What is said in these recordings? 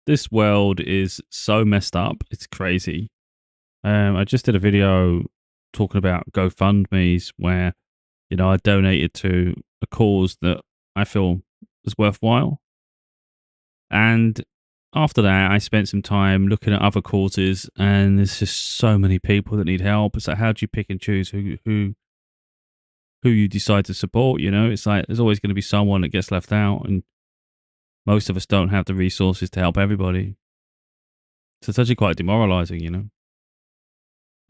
This world is so messed up. It's crazy. I just did a video talking about GoFundMe's where, I donated to a cause that I feel was worthwhile. And after that, I spent some time looking at other causes, and there's just so many people that need help. It's like, how do you pick and choose who you decide to support? It's like there's always going to be someone that gets left out, and most of us don't have the resources to help everybody. So it's actually quite demoralizing. And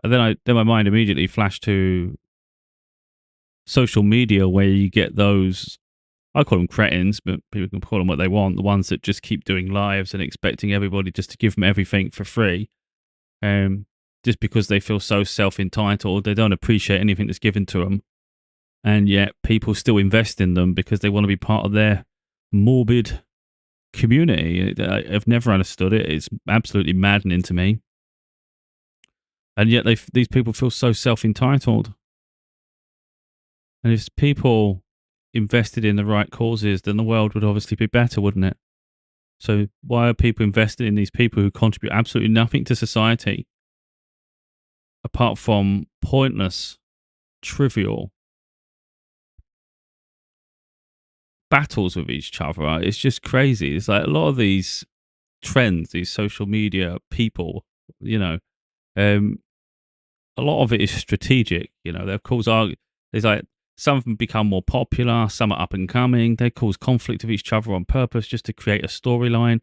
then my mind immediately flashed to social media where you get those, I call them cretins, but people can call them what they want, the ones that just keep doing lives and expecting everybody just to give them everything for free. Just because they feel so self-entitled, they don't appreciate anything that's given to them. And yet people still invest in them because they want to be part of their morbid community. I've never understood it. It's absolutely maddening to me. And yet these people feel so self-entitled. And if people invested in the right causes, then the world would obviously be better, wouldn't it? So why are people invested in these people who contribute absolutely nothing to society apart from pointless, trivial battles with each other? Right? It's just crazy. It's like a lot of these trends, these social media people, a lot of it is strategic. Their calls are, there's like, some of them become more popular, some are up and coming. They cause conflict with each other on purpose just to create a storyline.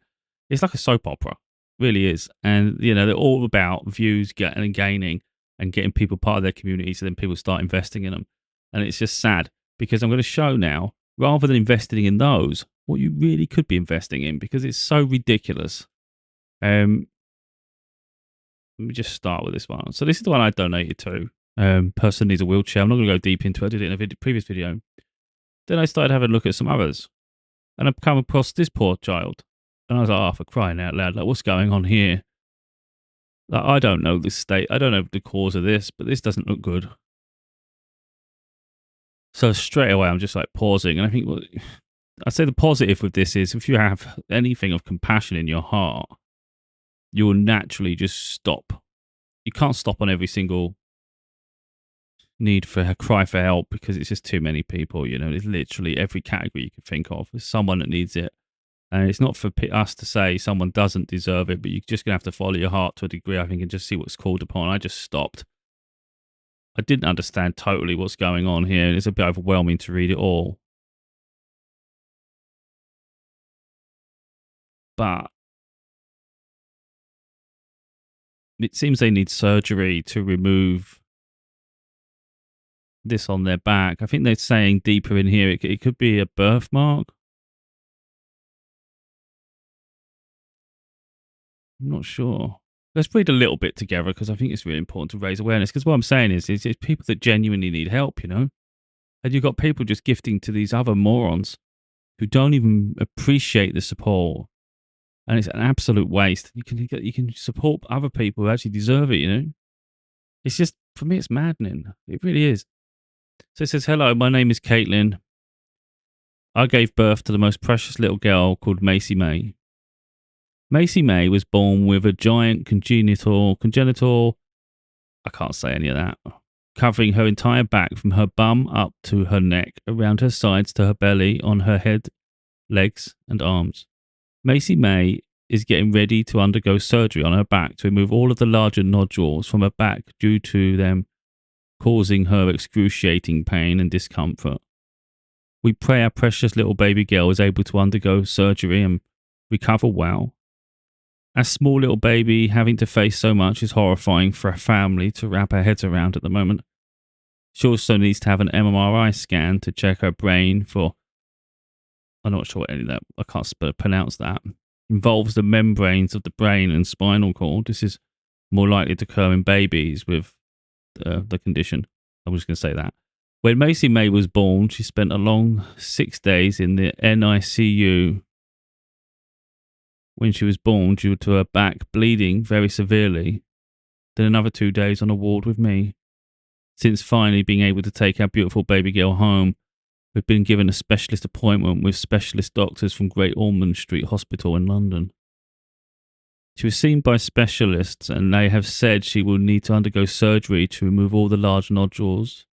It's like a soap opera, really is. And, they're all about views and gaining and getting people part of their community, so then people start investing in them. And it's just sad because I'm going to show now, rather than investing in those, what you really could be investing in, because it's so ridiculous. Let me just start with this one. So this is the one I donated to. Person needs a wheelchair. I'm not going to go deep into it. I did it in a previous video. Then I started having a look at some others. And I've come across this poor child. And I was like, oh, for crying out loud. Like, what's going on here? Like, I don't know this state. I don't know the cause of this, but this doesn't look good. So straight away, I'm just like pausing. And I think, well, I'd say the positive with this is if you have anything of compassion in your heart, you will naturally just stop. You can't stop on every single need for a cry for help because it's just too many people. It's literally every category you can think of. There's someone that needs it. And it's not for us to say someone doesn't deserve it, but you're just going to have to follow your heart to a degree, I think, and just see what's called upon. I just stopped. I didn't understand totally what's going on here. It's a bit overwhelming to read it all. But it seems they need surgery to remove this on their back. I think they're saying deeper in here, it could be a birthmark. I'm not sure. Let's read a little bit together because I think it's really important to raise awareness. Because what I'm saying is it's people that genuinely need help, And you've got people just gifting to these other morons who don't even appreciate the support. And it's an absolute waste. You can support other people who actually deserve it, It's just, for me, it's maddening. It really is. So it says, hello, my name is Caitlin. I gave birth to the most precious little girl called Macy May. Macy May was born with a giant congenital, I can't say any of that, covering her entire back from her bum up to her neck, around her sides to her belly, on her head, legs and arms. Macy May is getting ready to undergo surgery on her back to remove all of the larger nodules from her back due to them causing her excruciating pain and discomfort. We pray our precious little baby girl is able to undergo surgery and recover well. A small little baby having to face so much is horrifying for a family to wrap our heads around at the moment. She also needs to have an MRI scan to check her brain for, I'm not sure what any of that, I can't pronounce that, involves the membranes of the brain and spinal cord. This is more likely to occur in babies with the condition. I'm just going to say that. When Macy May was born, she spent a long 6 days in the NICU when she was born due to her back bleeding very severely. Then another 2 days on a ward with me. Since finally being able to take our beautiful baby girl home, we've been given a specialist appointment with specialist doctors from Great Ormond Street Hospital in London. She was seen by specialists, and they have said she will need to undergo surgery to remove all the large nodules.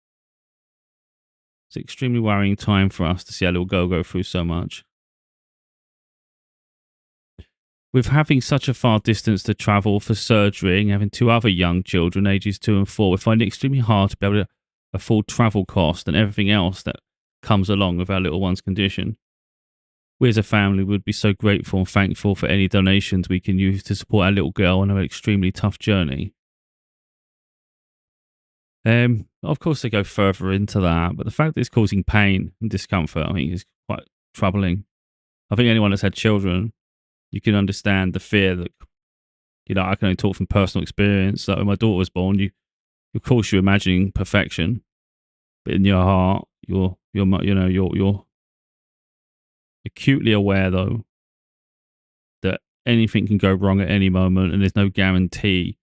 It's an extremely worrying time for us to see our little girl go through so much. With having such a far distance to travel for surgery and having 2 other young children, ages 2 and 4, we find it extremely hard to be able to afford travel cost and everything else that comes along with our little one's condition. We as a family would be so grateful and thankful for any donations we can use to support our little girl on her extremely tough journey. Of course, they go further into that, but the fact that it's causing pain and discomfort, I think, is quite troubling. I think anyone that's had children, you can understand the fear that, I can only talk from personal experience. That when my daughter was born, of course, you're imagining perfection, but in your heart, you're acutely aware though that anything can go wrong at any moment, and there's no guarantee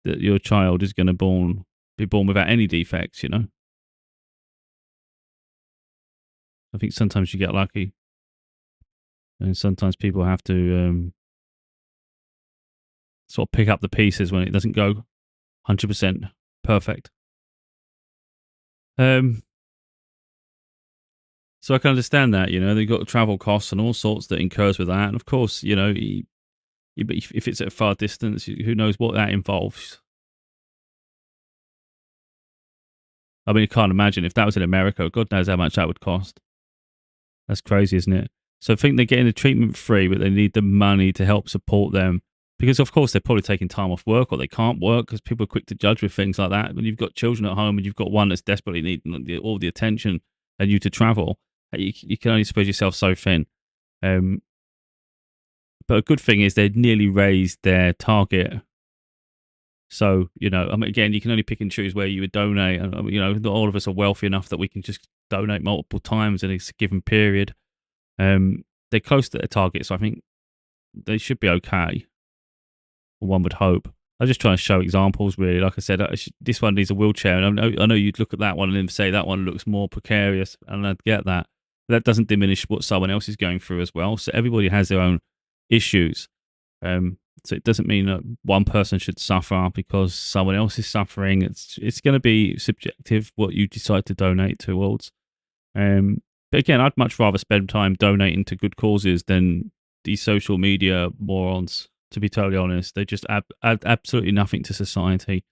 that your child is going to be born without any defects. I think sometimes you get lucky, and sometimes people have to sort of pick up the pieces when it doesn't go 100% perfect. So I can understand that, they've got travel costs and all sorts that incurs with that. And of course, if it's at a far distance, who knows what that involves. I mean, you can't imagine if that was in America, God knows how much that would cost. That's crazy, isn't it? So I think they're getting the treatment free, but they need the money to help support them. Because, of course, they're probably taking time off work, or they can't work because people are quick to judge with things like that. When you've got children at home and you've got one that's desperately needing all the attention and you to travel, you can only spread yourself so thin. But a good thing is they'd nearly raised their target. So, again, you can only pick and choose where you would donate. And, not all of us are wealthy enough that we can just donate multiple times in a given period. They're close to their target, so I think they should be okay. One would hope. I'm just trying to show examples, really. Like I said, this one needs a wheelchair, and I know you'd look at that one and then say that one looks more precarious, and I'd get that. But that doesn't diminish what someone else is going through as well. So everybody has their own issues. So it doesn't mean that one person should suffer because someone else is suffering. It's going to be subjective what you decide to donate towards. But again, I'd much rather spend time donating to good causes than these social media morons. To be totally honest, they just add absolutely nothing to society.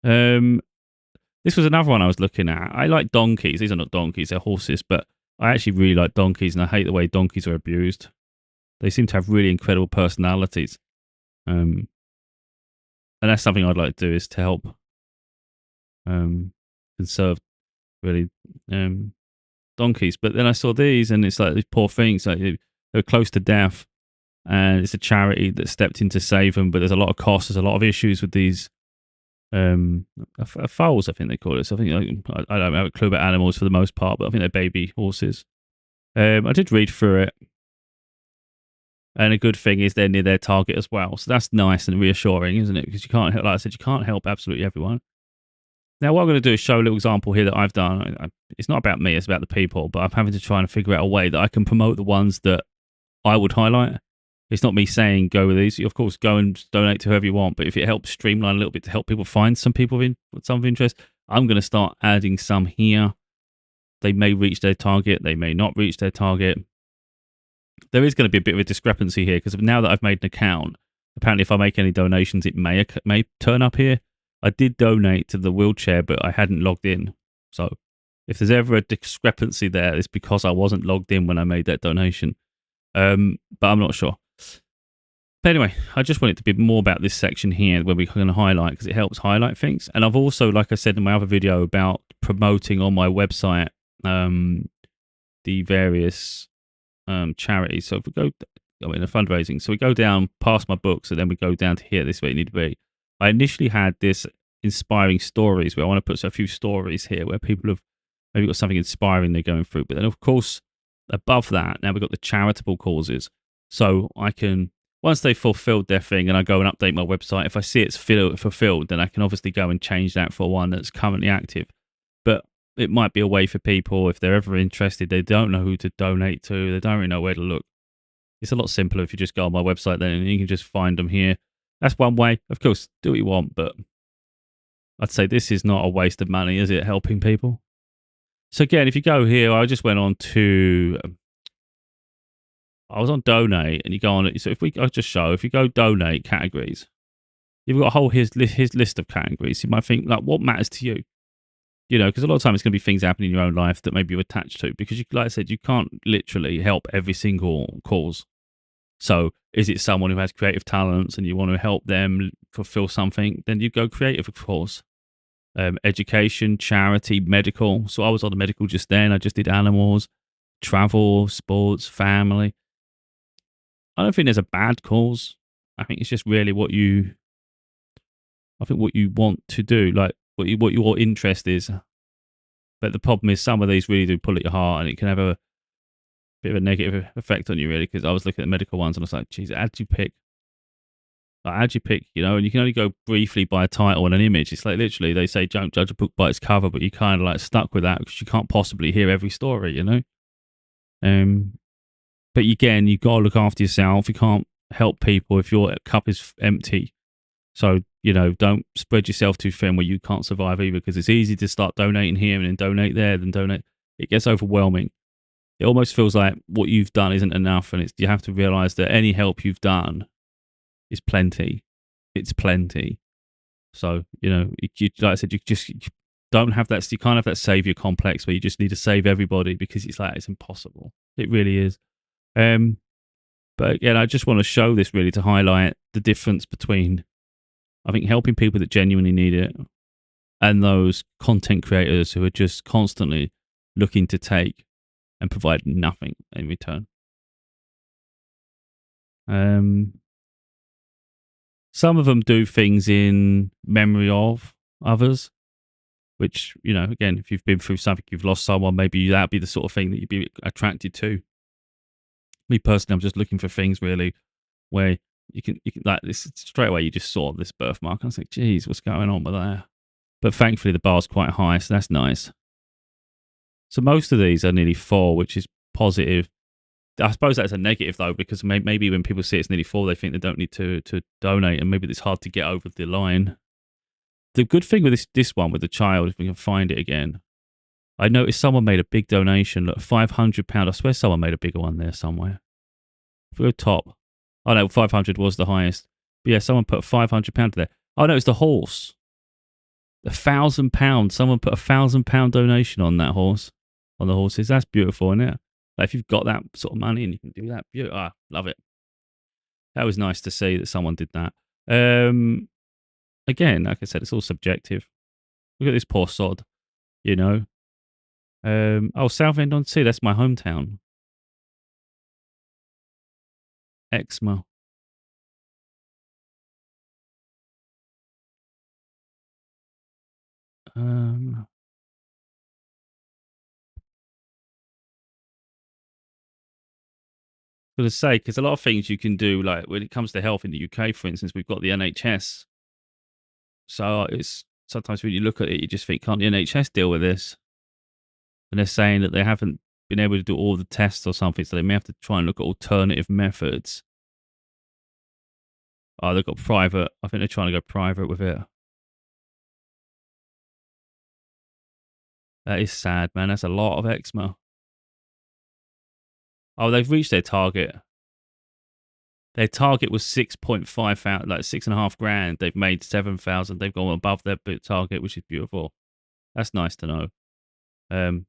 This was another one I was looking at. I like donkeys. These are not donkeys; they're horses. But I actually really like donkeys, and I hate the way donkeys are abused. They seem to have really incredible personalities. And that's something I'd like to do, is to help conserve really donkeys. But then I saw these, and it's like these poor things, like they're close to death, and it's a charity that stepped in to save them. But there's a lot of costs. There's a lot of issues with these foals, I think they call it. So I think I don't have a clue about animals for the most part, but I think they're baby horses. I did read through it. And a good thing is they're near their target as well. So that's nice and reassuring, isn't it? Because you can't help, like I said, you can't help absolutely everyone. Now, what I'm going to do is show a little example here that I've done. It's not about me, it's about the people, but I'm having to try and figure out a way that I can promote the ones that I would highlight. It's not me saying go with these. Of course, go and donate to whoever you want, but if it helps streamline a little bit to help people find some people with some of interest, I'm going to start adding some here. They may reach their target, they may not reach their target. There is going to be a bit of a discrepancy here because now that I've made an account, apparently if I make any donations, it may turn up here. I did donate to the wheelchair, but I hadn't logged in. So if there's ever a discrepancy there, it's because I wasn't logged in when I made that donation. But I'm not sure. But anyway, I just want it to be more about this section here where we can highlight, because it helps highlight things. And I've also, like I said in my other video, about promoting on my website the various charities. So if we go, the fundraising. So we go down past my books, and then we go down to here. This is where you need to be. I initially had this inspiring stories where I want to put a few stories here where people have maybe got something inspiring they're going through. But then, of course, above that, now we've got the charitable causes. So I can, once they've fulfilled their thing and I go and update my website, if I see it's fulfilled, then I can obviously go and change that for one that's currently active. But it might be a way for people, if they're ever interested, they don't know who to donate to, they don't really know where to look. It's a lot simpler if you just go on my website then and you can just find them here. That's one way. Of course, do what you want, but I'd say this is not a waste of money, is it? Helping people. So again, if you go here, I just went on to, I was on donate, and you go on it. So I'll just show, if you go donate categories, you've got a whole his list of categories. You might think, like, what matters to you? You know, because a lot of time it's going to be things happening in your own life that maybe you're attached to. Because, like I said, you can't literally help every single cause. So is it someone who has creative talents and you want to help them fulfill something? Then you go creative, of course. Education, charity, medical. So I was on the medical just then. I just did animals, travel, sports, family. I don't think there's a bad cause. I think it's just really what you want to do, like what your interest is. But the problem is some of these really do pull at your heart, and it can have a bit of a negative effect on you, really. Because I was looking at the medical ones, and I was like, geez, how'd you pick? Like, how'd you pick? You know, and you can only go briefly by a title and an image. It's like literally they say don't judge a book by its cover, but you kind of like stuck with that because you can't possibly hear every story, you know. But again, you got to look after yourself. You can't help people if your cup is empty. So, you know, don't spread yourself too thin where you can't survive either, because it's easy to start donating here and then donate there, then donate. It gets overwhelming. It almost feels like what you've done isn't enough, and you have to realize that any help you've done is plenty. It's plenty. So, you know, like I said, you don't have that. You can't have that savior complex where you just need to save everybody, because it's like, it's impossible. It really is. But again, I just want to show this really to highlight the difference between, I think, helping people that genuinely need it and those content creators who are just constantly looking to take and provide nothing in return. Some of them do things in memory of others, which, you know, again, if you've been through something, you've lost someone, maybe that'd be the sort of thing that you'd be attracted to. Me personally, I'm just looking for things really where you can like this straight away. You just saw this birthmark. I was like, geez, what's going on with that? But thankfully, the bar's quite high, so that's nice. So most of these are nearly 4, which is positive. I suppose that's a negative though, because maybe when people see it's nearly 4, they think they don't need to donate, and maybe it's hard to get over the line. The good thing with this one with the child, if we can find it again, I noticed someone made a big donation. Look, £500. I swear someone made a bigger one there somewhere. If we go top, oh no, 500 was the highest. But yeah, someone put £500 there. Oh no, it's the horse. £1,000. Someone put £1,000 donation on that horse, on the horses. That's beautiful, isn't it? Like, if you've got that sort of money and you can do that, beautiful. Love it. That was nice to see that someone did that. Again, like I said, it's all subjective. Look at this poor sod, you know. Southend-on-Sea, that's my hometown. Eczema. For the sake, because a lot of things you can do, like when it comes to health in the UK, for instance, we've got the NHS. So it's sometimes when you look at it, you just think, can't the NHS deal with this? And they're saying that they haven't been able to do all the tests or something, so they may have to try and look at alternative methods. Oh, they've got private. I think they're trying to go private with it. That is sad, man. That's a lot of eczema. Oh, they've reached their target. Their target was 6.5 thousand, like 6.5 grand. They've made 7,000. They've gone above their target, which is beautiful. That's nice to know. I don't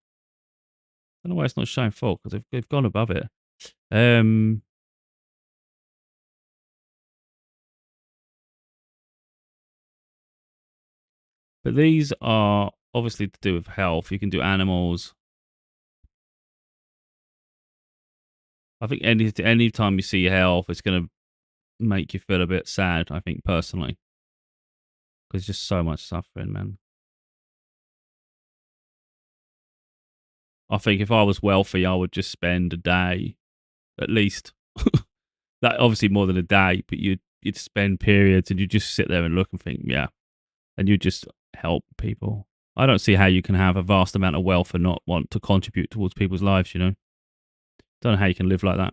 know why it's not showing full, because they've gone above it. But these are obviously to do with health. You can do animals. I think any time you see health, it's going to make you feel a bit sad, I think, personally. Because there's just so much suffering, man. I think if I was wealthy, I would just spend a day, at least. That obviously more than a day, but you'd spend periods and you just sit there and look and think, yeah. And you just help people. I don't see how you can have a vast amount of wealth and not want to contribute towards people's lives, you know? Don't know how you can live like that.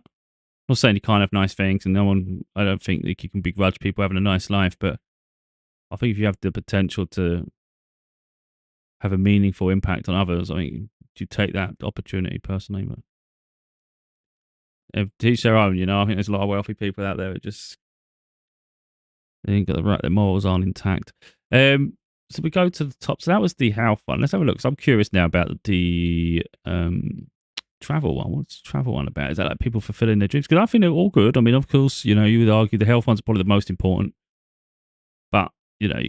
Not saying you can't have nice things, and no one. I don't think that you can begrudge people having a nice life, but I think if you have the potential to have a meaningful impact on others, I think you take that opportunity personally. But to each their own, you know. I think there's a lot of wealthy people out there that just they ain't got the right. Their morals aren't intact. So we go to the top. So that was the health one. Let's have a look. So I'm curious now about the travel one. What's the travel one about? Is that like people fulfilling their dreams? Because I think they're all good. I mean, of course, you know, you would argue the health one's probably the most important, but you know,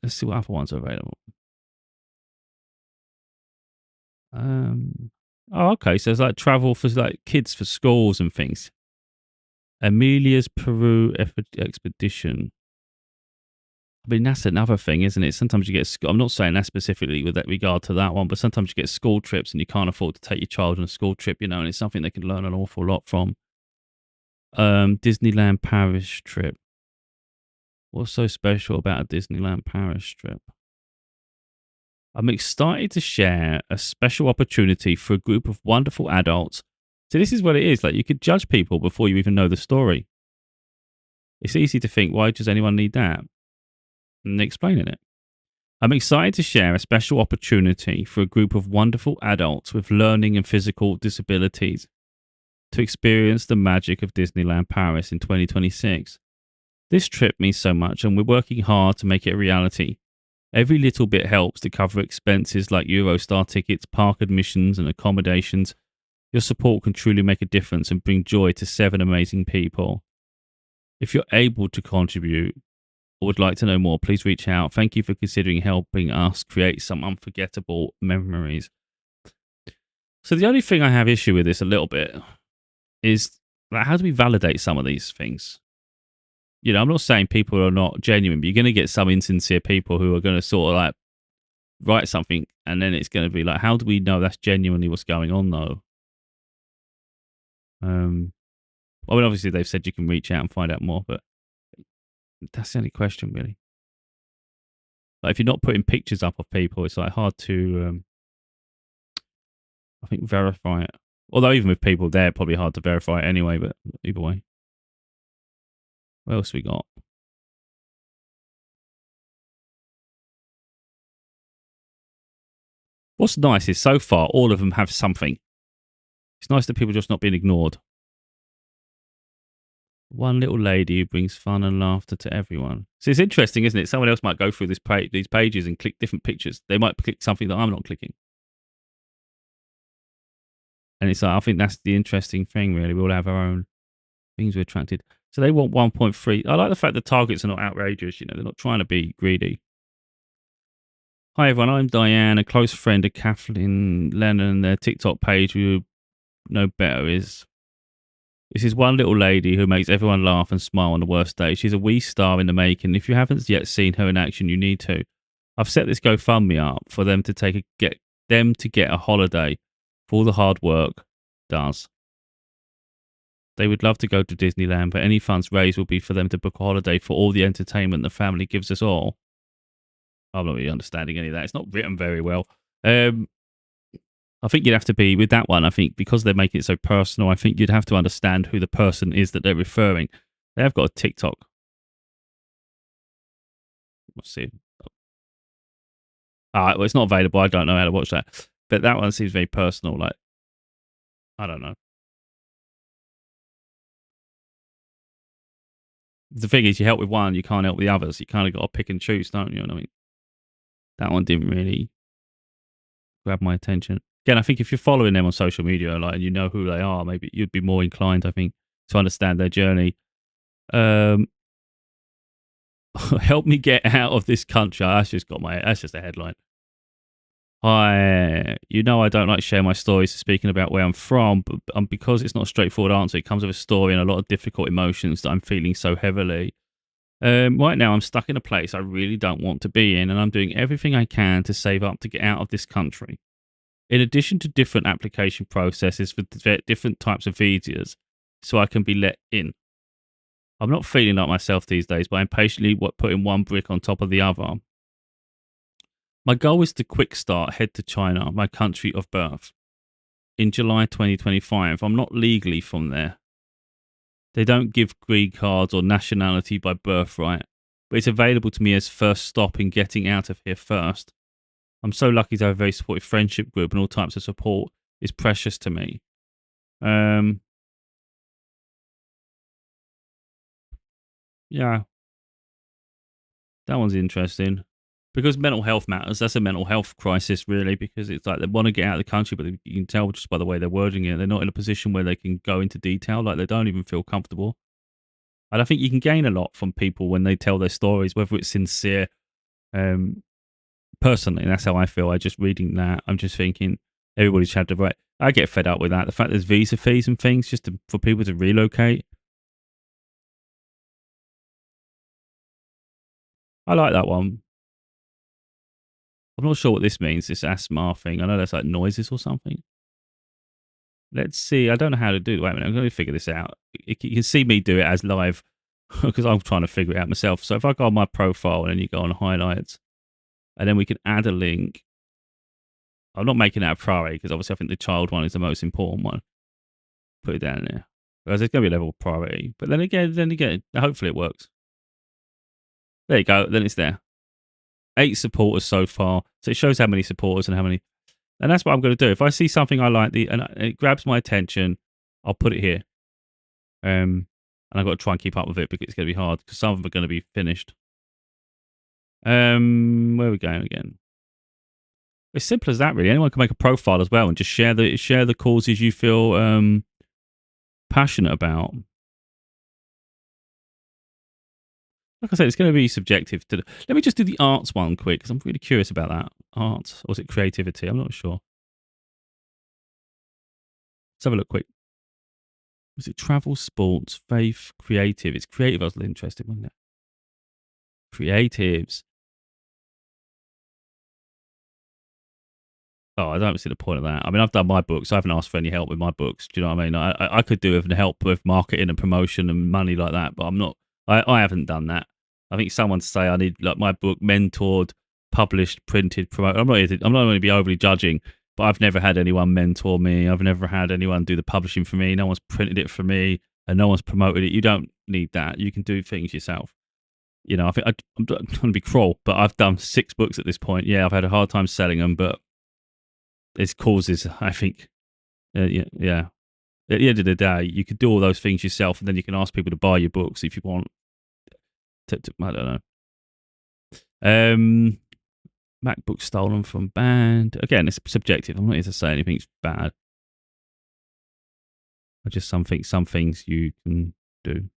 let's see what other ones are available. Oh, okay. So it's like travel for like kids for schools and things. Amelia's Peru expedition. I mean, that's another thing, isn't it? Sometimes you get, I'm not saying that specifically with that regard to that one, but sometimes you get school trips and you can't afford to take your child on a school trip, you know, and it's something they can learn an awful lot from. Disneyland Paris trip. What's so special about a Disneyland Paris trip? I'm excited to share a special opportunity for a group of wonderful adults. So this is what it is. Like, you could judge people before you even know the story. It's easy to think, why does anyone need that? And explaining it. I'm excited to share a special opportunity for a group of wonderful adults with learning and physical disabilities to experience the magic of Disneyland Paris in 2026. This trip means so much, and we're working hard to make it a reality. Every little bit helps to cover expenses like Eurostar tickets, park admissions, and accommodations. Your support can truly make a difference and bring joy to 7 amazing people. If you're able to contribute or would like to know more, please reach out. Thank you for considering helping us create some unforgettable memories. So the only thing I have issue with this a little bit is, like, how do we validate some of these things? You know, I'm not saying people are not genuine, but you're going to get some insincere people who are going to sort of like write something, and then it's going to be like, how do we know that's genuinely what's going on, though? I mean, obviously they've said you can reach out and find out more, but that's the only question, really. Like, if you're not putting pictures up of people, it's like hard to, I think, verify it. Although even with people there, probably hard to verify it anyway. But either way, what else we got? What's nice is so far all of them have something. It's nice that people are just not being ignored. One little lady who brings fun and laughter to everyone. So it's interesting, isn't it? Someone else might go through these pages and click different pictures. They might click something that I'm not clicking. And it's like, I think that's the interesting thing, really. We all have our own things we're attracted. So they want 1.3. I like the fact the targets are not outrageous. You know, they're not trying to be greedy. Hi, everyone. I'm Diane, a close friend of Kathleen Lennon. Their TikTok page, we know better, is this is one little lady who makes everyone laugh and smile on the worst day. She's a wee star in the making. If you haven't yet seen her in action, you need to. I've set this GoFundMe up for them to get a holiday for all the hard work does. They would love to go to Disneyland, but any funds raised will be for them to book a holiday for all the entertainment the family gives us all. I'm not really understanding any of that. It's not written very well. I think you'd have to be, with that one, I think, because they're making it so personal, I think you'd have to understand who the person is that they're referring. They have got a TikTok. Let's see. Well, it's not available. I don't know how to watch that. But that one seems very personal. Like, I don't know. The thing is, you help with one, you can't help the others. You kind of got to pick and choose, don't you? You know what I mean? That one didn't really grab my attention. Again, I think if you're following them on social media, like, and you know who they are, maybe you'd be more inclined, I think, to understand their journey. Help me get out of this country. That's just a headline. You know, I don't like to share my stories speaking about where I'm from, but because it's not a straightforward answer, it comes with a story and a lot of difficult emotions that I'm feeling so heavily. Right now, I'm stuck in a place I really don't want to be in, and I'm doing everything I can to save up to get out of this country. In addition to different application processes for different types of visas, so I can be let in. I'm not feeling like myself these days, but I'm patiently putting one brick on top of the other. My goal is to quick start, head to China, my country of birth, in July 2025. I'm not legally from there, They don't give green cards or nationality by birthright, but it's available to me as first stop in getting out of here first. I'm so lucky to have a very supportive friendship group, and all types of support is precious to me. Um, yeah, that one's interesting. Because mental health matters. That's a mental health crisis, really, because it's like they want to get out of the country, but you can tell just by the way they're wording it, they're not in a position where they can go into detail. Like they don't even feel comfortable. And I think you can gain a lot from people when they tell their stories, whether it's sincere. Um, Personally, that's how I feel. I just reading that, I'm just thinking everybody's had the right. I get fed up with that. The fact there's visa fees and things just for people to relocate. I like that one. I'm not sure what this means. This ASMR thing. I know that's like noises or something. Let's see. I don't know how to do it. Wait a minute. I'm going to figure this out. You can see me do it as live because I'm trying to figure it out myself. So if I go on my profile and then you go on highlights, and then we can add a link. I'm not making that a priority because obviously I think the child one is the most important one. Put it down there. Because there's going to be a level of priority. But then again, hopefully it works. There you go. Then it's there. 8 supporters so far. So it shows how many supporters and how many. And that's what I'm going to do. If I see something I like and it grabs my attention, I'll put it here. And I've got to try and keep up with it because it's going to be hard because some of them are going to be finished. Where are we going again? It's simple as that, really. Anyone can make a profile as well and just share the causes you feel passionate about. Like I said, it's going to be subjective. Let me just do the arts one quick because I'm really curious about that. Arts, or is it creativity? I'm not sure. Let's have a look quick. Was it travel, sports, faith, creative? It's creative. I was interested, wasn't it? Creatives. Oh, I don't see the point of that. I mean, I've done my books. I haven't asked for any help with my books. Do you know what I mean? I could do with help with marketing and promotion and money like that, but I'm not. I haven't done that. I think someone say I need like my book mentored, published, printed, promoted. I'm not going to be overly judging, but I've never had anyone mentor me. I've never had anyone do the publishing for me. No one's printed it for me, and no one's promoted it. You don't need that. You can do things yourself. You know, I'm going to be cruel, but I've done 6 books at this point. Yeah, I've had a hard time selling them, but it's causes, I think. Yeah. At the end of the day, you could do all those things yourself, and then you can ask people to buy your books if you want. I don't know. MacBook stolen from band. Again, it's subjective. I'm not here to say anything's bad. I just some things you can do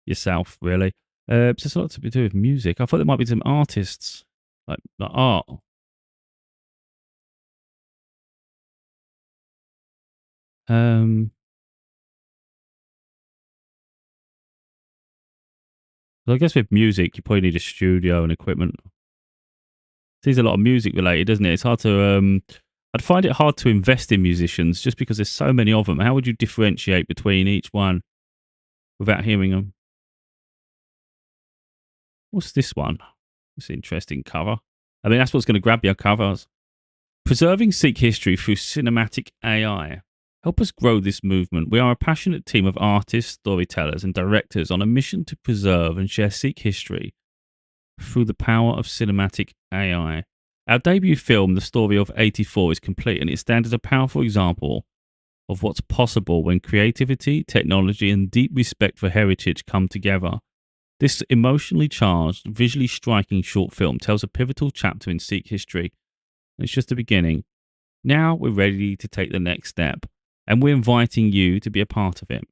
yourself, really. It's a lot to do with music. I thought there might be some artists like art. So I guess with music, you probably need a studio and equipment. There's a lot of music related, isn't it? It's hard to. I'd find it hard to invest in musicians just because there's so many of them. How would you differentiate between each one without hearing them? What's this one? It's an interesting cover. I mean, that's what's going to grab your covers. Preserving Sikh history through cinematic AI. Help us grow this movement. We are a passionate team of artists, storytellers, and directors on a mission to preserve and share Sikh history through the power of cinematic AI. Our debut film, The Story of 84, is complete, and it stands as a powerful example of what's possible when creativity, technology, and deep respect for heritage come together. This emotionally charged, visually striking short film tells a pivotal chapter in Sikh history. It's just the beginning. Now we're ready to take the next step, and we're inviting you to be a part of it.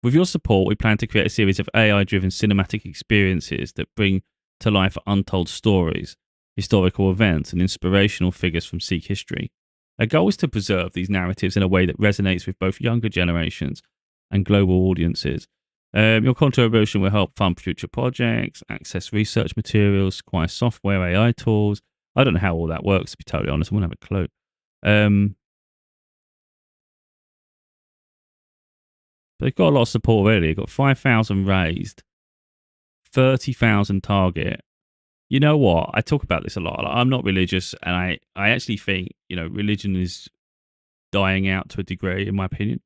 With your support, we plan to create a series of AI-driven cinematic experiences that bring to life untold stories, historical events, and inspirational figures from Sikh history. Our goal is to preserve these narratives in a way that resonates with both younger generations and global audiences. Your contribution will help fund future projects, access research materials, acquire software, AI tools. I don't know how all that works, to be totally honest. I wouldn't have a clue. But they've got a lot of support already. They've got 5,000 raised, 30,000 target. You know what? I talk about this a lot. I'm not religious, and I actually think, religion is dying out to a degree, in my opinion.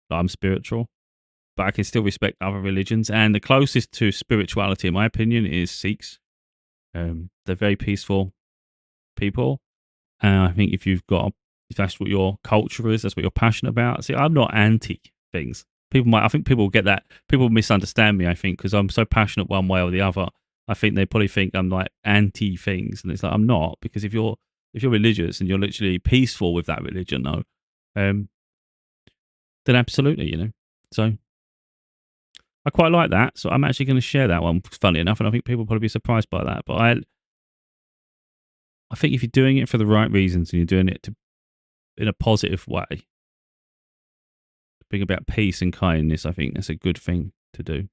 I'm spiritual. but I can still respect other religions. And the closest to spirituality, in my opinion, is Sikhs. They're very peaceful people. And I think if that's what your culture is, that's what you're passionate about. See, I'm not anti things. I think people get that. People misunderstand me, I think, because I'm so passionate one way or the other. I think they probably think I'm like anti things. And it's like, I'm not, because if you're religious and you're literally peaceful with that religion, though, um, then absolutely, So I quite like that. So I'm actually going to share that one, funny enough. And I think people will probably be surprised by that. But I think if you're doing it for the right reasons and you're doing it in a positive way, to bring about peace and kindness, I think that's a good thing to do.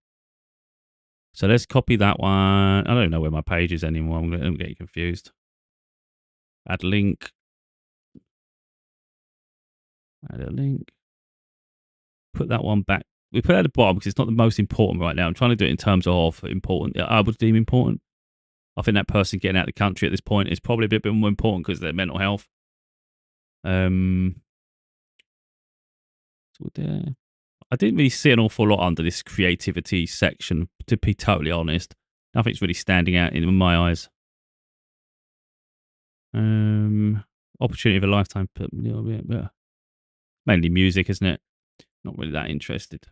So let's copy that one. I don't know where my page is anymore. I'm going to get confused. Add link. Add a link. Put that one back. We put it at the bottom because it's not the most important right now. I'm trying to do it in terms of important. I would deem important. I think that person getting out of the country at this point is probably a bit more important because of their mental health. So there. I didn't really see an awful lot under this creativity section, to be totally honest. Nothing's really standing out in my eyes. Opportunity of a lifetime, but mainly music, isn't it? Not really that interested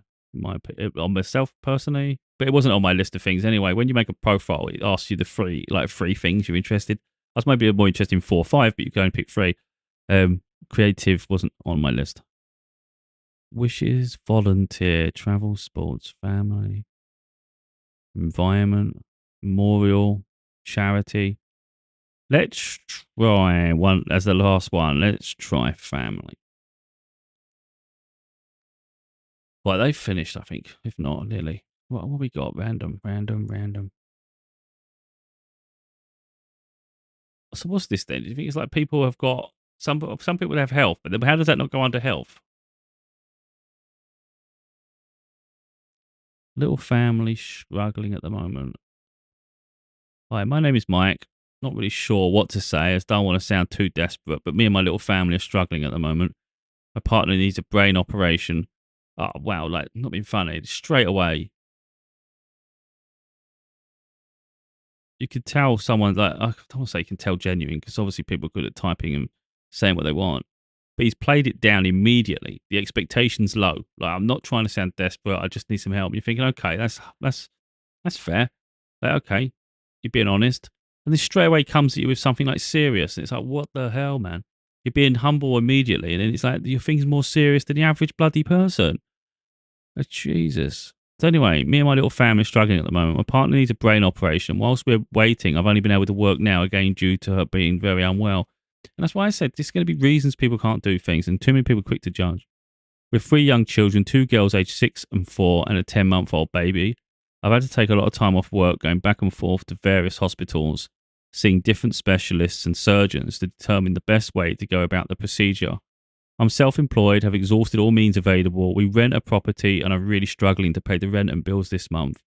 on myself personally, but it wasn't on my list of things anyway. When you make a profile, it asks you the three things you're interested. I was maybe more interested in 4 or 5, but you can only pick 3. Creative wasn't on my list. Wishes, volunteer, travel, sports, family, environment, memorial, charity. Let's try one as the last one. Let's try family. Well, they finished, I think. If not, nearly. What we got? Random. So what's this then? Do you think it's like people have got some people have health, but then how does that not go under health? Little family struggling at the moment. Hi, my name is Mike. Not really sure what to say. I don't want to sound too desperate, but me and my little family are struggling at the moment. My partner needs a brain operation. Oh, wow, like, not being funny. Straight away, you could tell someone, like, I don't want to say you can tell genuine, because obviously people are good at typing and saying what they want. But he's played it down immediately. The expectation's low. Like, I'm not trying to sound desperate. I just need some help. You're thinking, okay, that's fair. Like, okay, you're being honest. And then straight away comes at you with something like serious. And it's like, what the hell, man? You're being humble immediately. And then it's like, your thing's more serious than the average bloody person. Oh, Jesus. So anyway, me and my little family are struggling at the moment. My partner needs a brain operation. Whilst we're waiting, I've only been able to work now, again, due to her being very unwell. And that's why I said there's going to be reasons people can't do things, and too many people are quick to judge. With 3 young children, 2 girls aged 6 and 4, and a 10-month-old baby, I've had to take a lot of time off work going back and forth to various hospitals, seeing different specialists and surgeons to determine the best way to go about the procedure. I'm self-employed, have exhausted all means available. We rent a property and I'm really struggling to pay the rent and bills this month.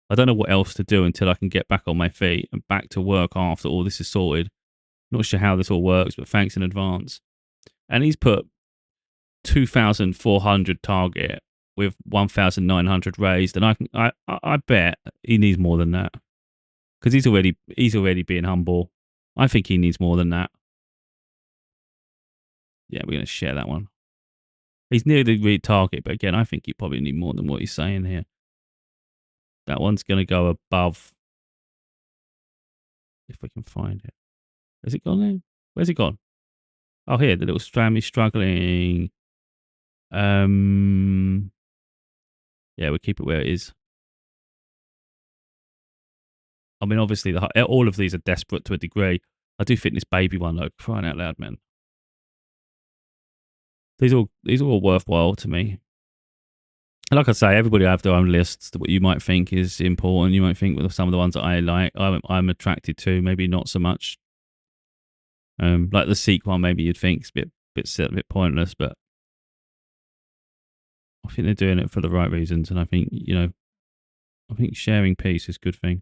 I don't know what else to do until I can get back on my feet and back to work after all this is sorted. Not sure how this all works, but thanks in advance. And he's put 2,400 target with 1,900 raised, and I bet he needs more than that, because he's already being humble. I think he needs more than that. Yeah, we're going to share that one. He's near the read target, but again, I think he probably need more than what he's saying here. That one's going to go above, if we can find it. Has it gone there? Where's it gone? Oh, here, the little family struggling. Yeah, we'll keep it where it is. I mean, obviously, all of these are desperate to a degree. I do think this baby one, though, crying out loud, man. These are all worthwhile to me. And like I say, everybody have their own lists. What you might think is important, you might think with some of the ones that I like, I'm attracted to. Maybe not so much. Like the Sikh one, maybe you'd think it's a bit pointless, but I think they're doing it for the right reasons. And I think I think sharing peace is a good thing.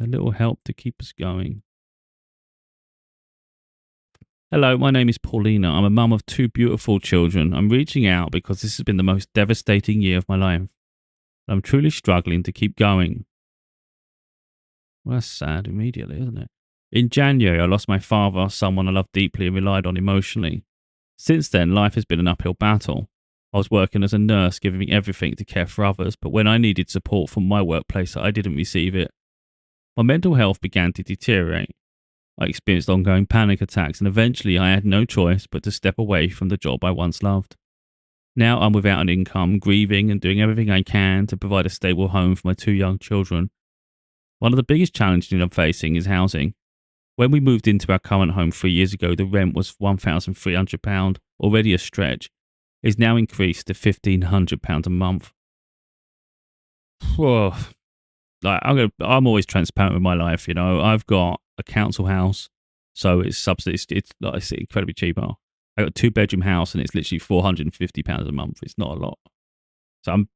A little help to keep us going. Hello, my name is Paulina. I'm a mum of two beautiful children. I'm reaching out because this has been the most devastating year of my life. I'm truly struggling to keep going. Well, that's sad immediately, isn't it? In January, I lost my father, someone I loved deeply and relied on emotionally. Since then, life has been an uphill battle. I was working as a nurse, giving everything to care for others, but when I needed support from my workplace, I didn't receive it. My mental health began to deteriorate. I experienced ongoing panic attacks, and eventually I had no choice but to step away from the job I once loved. Now I'm without an income, grieving and doing everything I can to provide a stable home for my two young children. One of the biggest challenges I'm facing is housing. When we moved into our current home 3 years ago, the rent was £1,300, already a stretch. It's now increased to £1,500 a month. Whoa. I'm always transparent with my life, you know. I've got a council house, so it's subsidized. It's incredibly cheaper. I got a 2-bedroom house, and it's literally £450 a month. It's not a lot, so I'm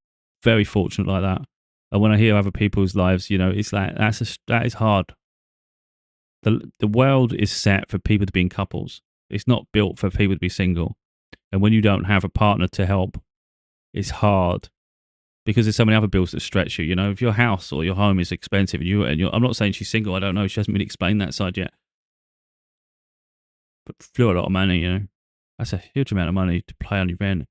very fortunate like that. And when I hear other people's lives, you know, it's like that is hard. The world is set for people to be in couples. It's not built for people to be single. And when you don't have a partner to help, it's hard. Because there's so many other bills that stretch you. You know, if your house or your home is expensive I'm not saying she's single, I don't know, she hasn't really explained that side yet. But flew a lot of money, you know. That's a huge amount of money to pay on your rent.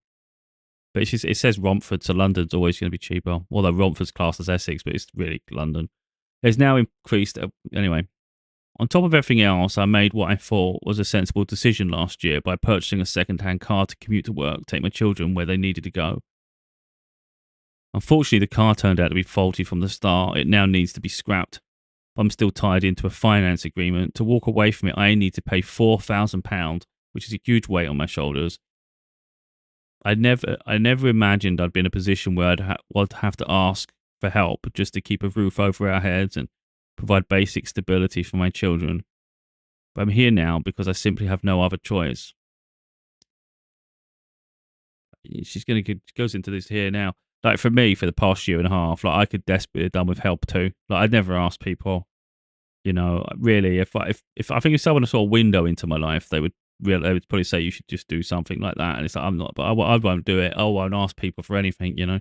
But it says Romford, so London's always going to be cheaper. Although Romford's classed as Essex, but it's really London. It's now increased. Anyway, on top of everything else, I made what I thought was a sensible decision last year by purchasing a second-hand car to commute to work, take my children where they needed to go. Unfortunately, the car turned out to be faulty from the start. It now needs to be scrapped. I'm still tied into a finance agreement. To walk away from it, I need to pay £4,000, which is a huge weight on my shoulders. I never imagined I'd be in a position where I'd have to ask for help just to keep a roof over our heads and provide basic stability for my children. But I'm here now because I simply have no other choice. Goes into this here now. Like for me, for the past year and a half, like I could desperately have done with help too. Like I'd never ask people, you know, really. If I think if someone saw a window into my life, they would probably say you should just do something like that. And it's like I'm not, but I won't do it. I won't ask people for anything, you know.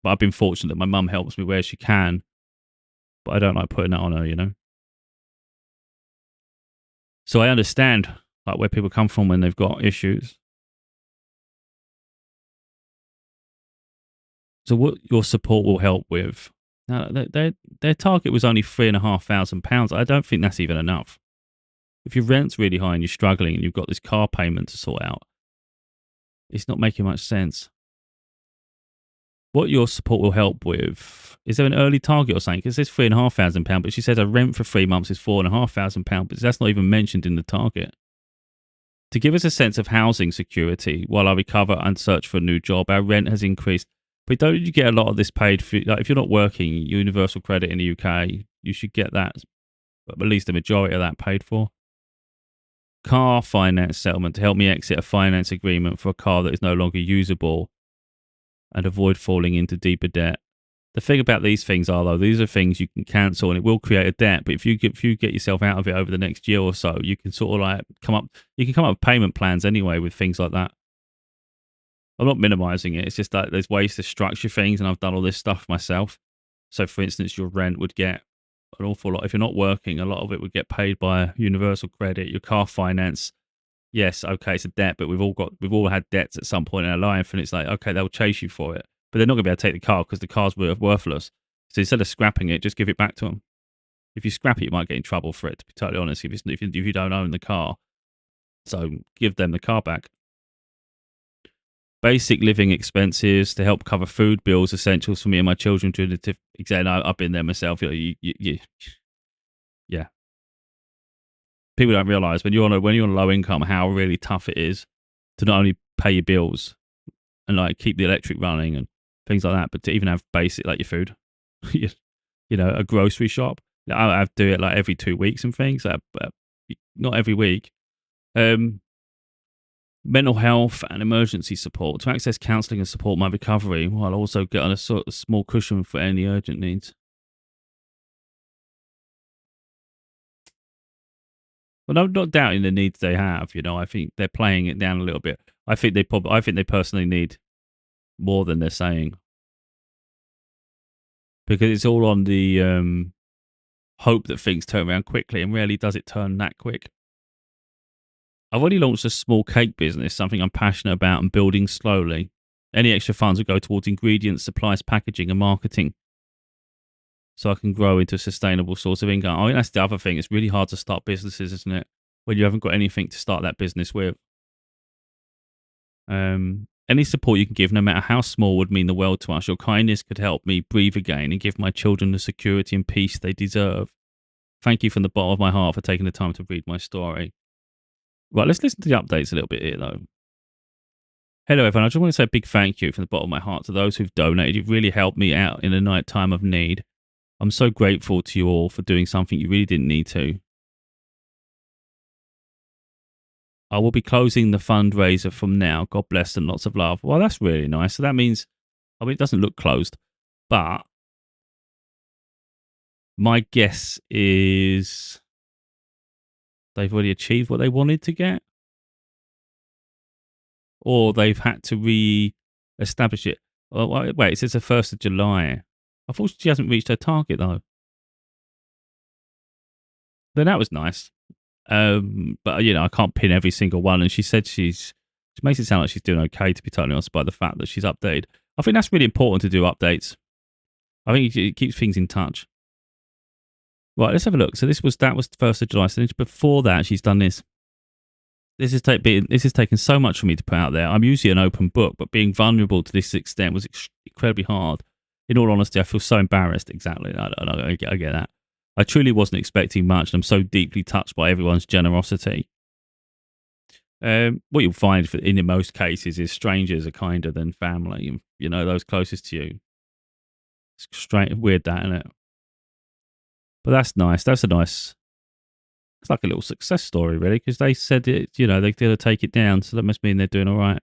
But I've been fortunate that my mum helps me where she can, but I don't like putting that on her, you know. So I understand like where people come from when they've got issues. So what your support will help with? Now, their target was only £3,500. I don't think that's even enough. If your rent's really high and you're struggling and you've got this car payment to sort out, it's not making much sense. What your support will help with, is there an early target or something? Because there's £3,500, but she says a rent for 3 months is £4,500, but that's not even mentioned in the target. To give us a sense of housing security while I recover and search for a new job, our rent has increased. But don't you get a lot of this paid for? Like if you're not working, universal credit in the UK, you should get that, at least the majority of that paid for. Car finance settlement to help me exit a finance agreement for a car that is no longer usable and avoid falling into deeper debt. The thing about these things are, though, these are things you can cancel and it will create a debt. But if you get yourself out of it over the next year or so, you can sort of like come up with payment plans anyway with things like that. I'm not minimizing it. It's just that there's ways to structure things, and I've done all this stuff myself. So, for instance, your rent would get an awful lot. If you're not working, a lot of it would get paid by universal credit. Your car finance, yes, okay, it's a debt, but we've all had debts at some point in our life, and it's like, okay, they'll chase you for it, but they're not going to be able to take the car because the car's worthless. So instead of scrapping it, just give it back to them. If you scrap it, you might get in trouble for it. To be totally honest, if you don't own the car, so give them the car back. Basic living expenses to help cover food bills, essentials for me and my children during the exam. I've been there myself. Yeah. People don't realise when you're on a low income how really tough it is to not only pay your bills and like keep the electric running and things like that, but to even have basic like your food, you know, a grocery shop. I have to do it like every 2 weeks and things. Not every week. Mental health and emergency support to access counselling and support my recovery while also getting a sort of small cushion for any urgent needs. But I'm not doubting the needs they have. I think they're playing it down a little bit. I think they personally need more than they're saying, because it's all on the hope that things turn around quickly, and rarely does it turn that quick. I've already launched a small cake business, something I'm passionate about and building slowly. Any extra funds will go towards ingredients, supplies, packaging, and marketing, so I can grow into a sustainable source of income. I think that's the other thing. It's really hard to start businesses, isn't it? When you haven't got anything to start that business with. Any support you can give, no matter how small, would mean the world to us. Your kindness could help me breathe again and give my children the security and peace they deserve. Thank you from the bottom of my heart for taking the time to read my story. Right, let's listen to the updates a little bit here, though. Hello, everyone. I just want to say a big thank you from the bottom of my heart to those who've donated. You've really helped me out in a night time of need. I'm so grateful to you all for doing something you really didn't need to. I will be closing the fundraiser from now. God bless and lots of love. Well, that's really nice. So that means, it doesn't look closed, but my guess is they've already achieved what they wanted to get, or they've had to re-establish it. Oh, wait, it says the 1st of July. I thought she hasn't reached her target, though. Then that was nice. But, I can't pin every single one. And she said she makes it sound like she's doing okay, to be totally honest, by the fact that she's updated. I think that's really important to do updates. I think it keeps things in touch. Right, let's have a look. So that was the 1st of July. So before that, she's done this. This has taken so much for me to put out there. I'm usually an open book, but being vulnerable to this extent was incredibly hard. In all honesty, I feel so embarrassed. Exactly. I get that. I truly wasn't expecting much, and I'm so deeply touched by everyone's generosity. What you'll find in most cases is strangers are kinder than family, those closest to you. It's weird, that, isn't it? But that's nice. It's like a little success story, really, because they said it, they're going to take it down, so that must mean they're doing all right.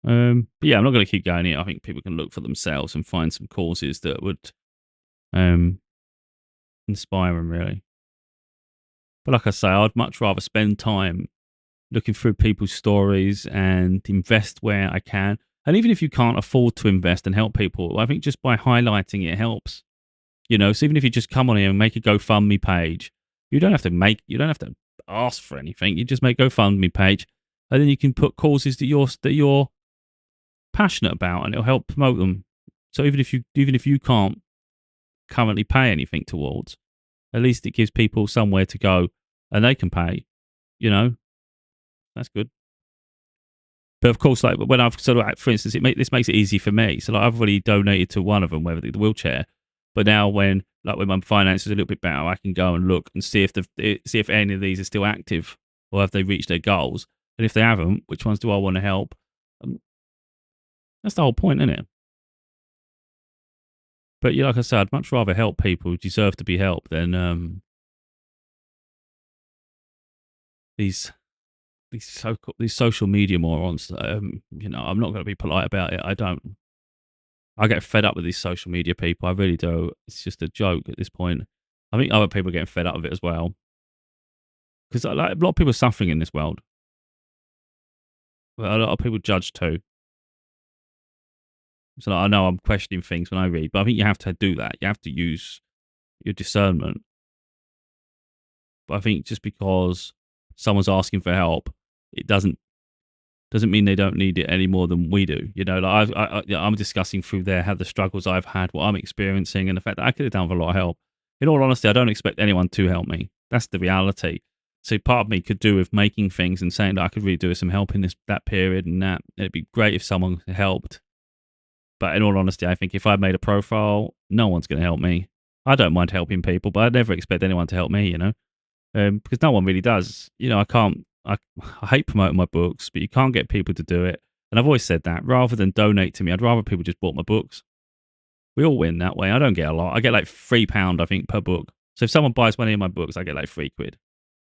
But yeah, I'm not going to keep going here. I think people can look for themselves and find some causes that would inspire them, really. But like I say, I'd much rather spend time looking through people's stories and invest where I can. And even if you can't afford to invest and help people, I think just by highlighting it helps. So even if you just come on here and make a GoFundMe page, you don't have to ask for anything. You just make a GoFundMe page, and then you can put causes that you're passionate about, and it'll help promote them. So even if you can't currently pay anything towards, at least it gives people somewhere to go, and they can pay. That's good. But of course, like when I've for instance, this makes it easy for me. So like I've already donated to one of them, whether the wheelchair. But now when my finances are a little bit better, I can go and look and see if any of these are still active, or have they reached their goals. And if they haven't, which ones do I want to help? That's the whole point, isn't it? But like I said, I'd much rather help people who deserve to be helped than these social media morons. I'm not going to be polite about it. I get fed up with these social media people. I really do. It's just a joke at this point. I think other people are getting fed up with it as well, because a lot of people are suffering in this world. But a lot of people judge too. So I know I'm questioning things when I read, but I think you have to do that. You have to use your discernment. But I think just because someone's asking for help, it doesn't mean they don't need it any more than we do. I'm discussing through there how the struggles I've had, what I'm experiencing, and the fact that I could have done with a lot of help. In all honesty, I don't expect anyone to help me. That's the reality. So part of me could do with making things and saying that I could really do with some help in that period, and that it'd be great if someone helped. But in all honesty, I think if I made a profile, no one's going to help me. I don't mind helping people, but I never expect anyone to help me, because no one really does. I hate promoting my books, but you can't get people to do it. And I've always said that. Rather than donate to me, I'd rather people just bought my books. We all win that way. I don't get a lot. I get like £3, I think, per book. So if someone buys one of my books, I get like £3.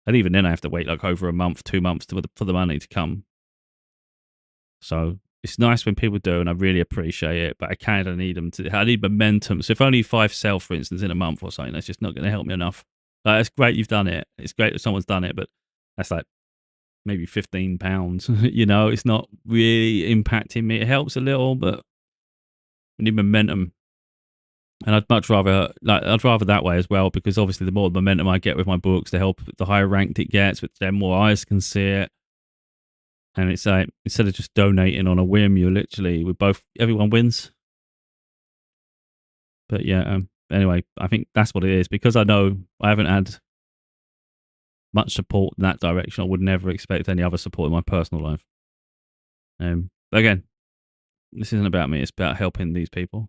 And even then I have to wait like over a month, 2 months for the money to come. So it's nice when people do, and I really appreciate it, but I need momentum. So if only 5 sell, for instance, in a month or something, that's just not going to help me enough. Like, it's great you've done it. It's great that someone's done it, but that's like maybe £15. You know, it's not really impacting me. It helps a little, but we need momentum. And I'd much rather, like, I'd rather that way as well, because obviously the more momentum I get with my books, the help, the higher ranked it gets, but then more eyes can see it. And it's like, instead of just donating on a whim, you're literally, everyone wins. But yeah, anyway, I think that's what it is, because I know I haven't had much support in that direction. I would never expect any other support in my personal life. Again, this isn't about me. It's about helping these people.